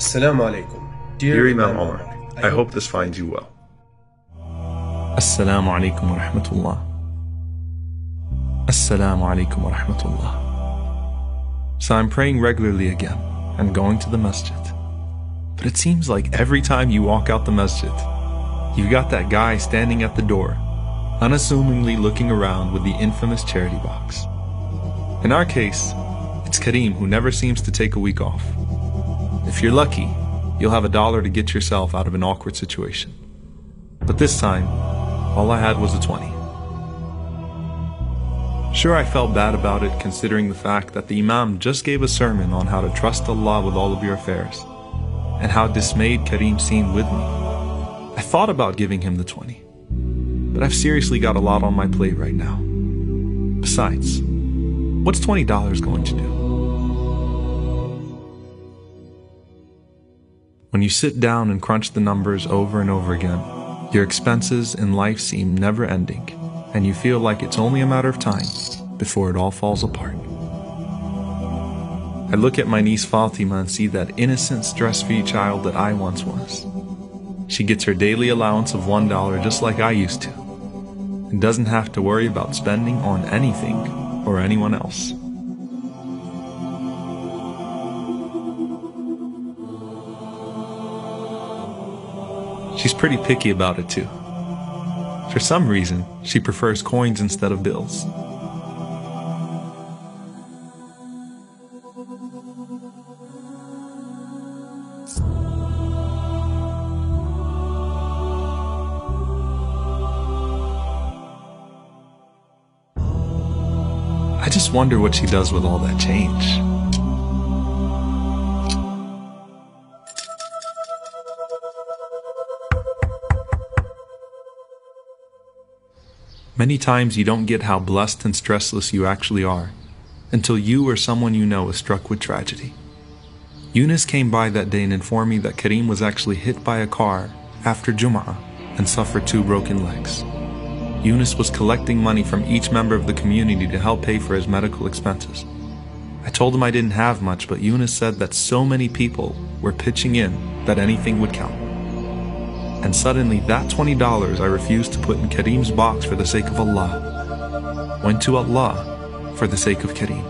Assalamu alaikum. Dear Imam Omar, I hope this finds you well. Assalamu alaikum wa rahmatullah. Assalamu alaikum wa rahmatullah. So I'm praying regularly again and going to the masjid. But it seems like every time you walk out the masjid, you've got that guy standing at the door, unassumingly looking around with the infamous charity box. In our case, it's Kareem, who never seems to take a week off. If you're lucky, you'll have $1 to get yourself out of an awkward situation. But this time, all I had was a 20. Sure, I felt bad about it, considering the fact that the Imam just gave a sermon on how to trust Allah with all of your affairs, and how dismayed Kareem seemed with me. I thought about giving him the 20, but I've seriously got a lot on my plate right now. Besides, what's $20 going to do? When you sit down and crunch the numbers over and over again, your expenses in life seem never-ending, and you feel like it's only a matter of time before it all falls apart. I look at my niece Fatima and see that innocent, stress-free child that I once was. She gets her daily allowance of $1 just like I used to, and doesn't have to worry about spending on anything or anyone else. She's pretty picky about it too. For some reason, she prefers coins instead of bills. I just wonder what she does with all that change. Many times you don't get how blessed and stressless you actually are until you or someone you know is struck with tragedy. Eunice came by that day and informed me that Kareem was actually hit by a car after Jum'ah and suffered 2 broken legs. Eunice was collecting money from each member of the community to help pay for his medical expenses. I told him I didn't have much, but Eunice said that so many people were pitching in that anything would count. And suddenly that $20 I refused to put in Kareem's box for the sake of Allah went to Allah for the sake of Kareem.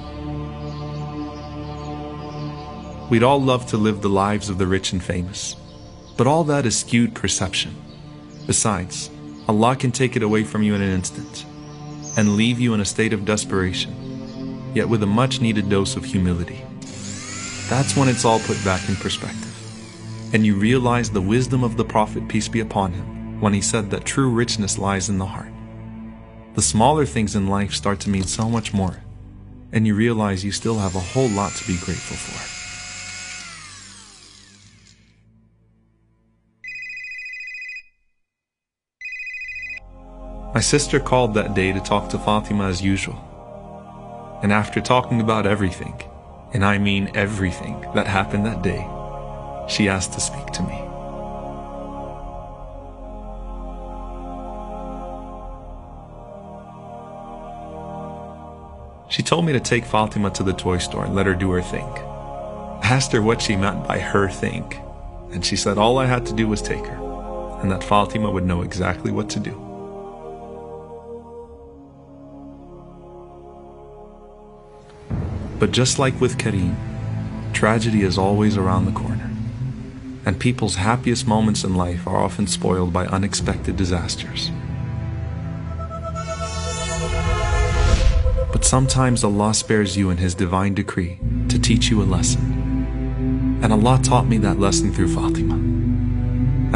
We'd all love to live the lives of the rich and famous, but all that is skewed perception. Besides, Allah can take it away from you in an instant and leave you in a state of desperation, yet with a much needed dose of humility. That's when it's all put back in perspective, and you realize the wisdom of the Prophet, peace be upon him, when he said that true richness lies in the heart. The smaller things in life start to mean so much more, and you realize you still have a whole lot to be grateful for. My sister called that day to talk to Fatima as usual, and after talking about everything, and I mean everything that happened that day, she asked to speak to me. She told me to take Fatima to the toy store and let her do her thing. I asked her what she meant by her thing, and she said all I had to do was take her, and that Fatima would know exactly what to do. But just like with Kareem, tragedy is always around the corner, and people's happiest moments in life are often spoiled by unexpected disasters. But sometimes Allah spares you in His divine decree to teach you a lesson. And Allah taught me that lesson through Fatima.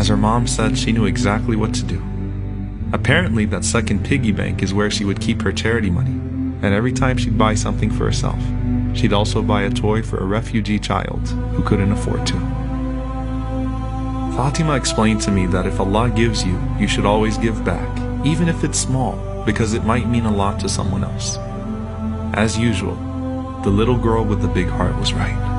As her mom said, she knew exactly what to do. Apparently that second piggy bank is where she would keep her charity money, and every time she'd buy something for herself, she'd also buy a toy for a refugee child who couldn't afford to. Fatima explained to me that if Allah gives you, you should always give back, even if it's small, because it might mean a lot to someone else. As usual, the little girl with the big heart was right.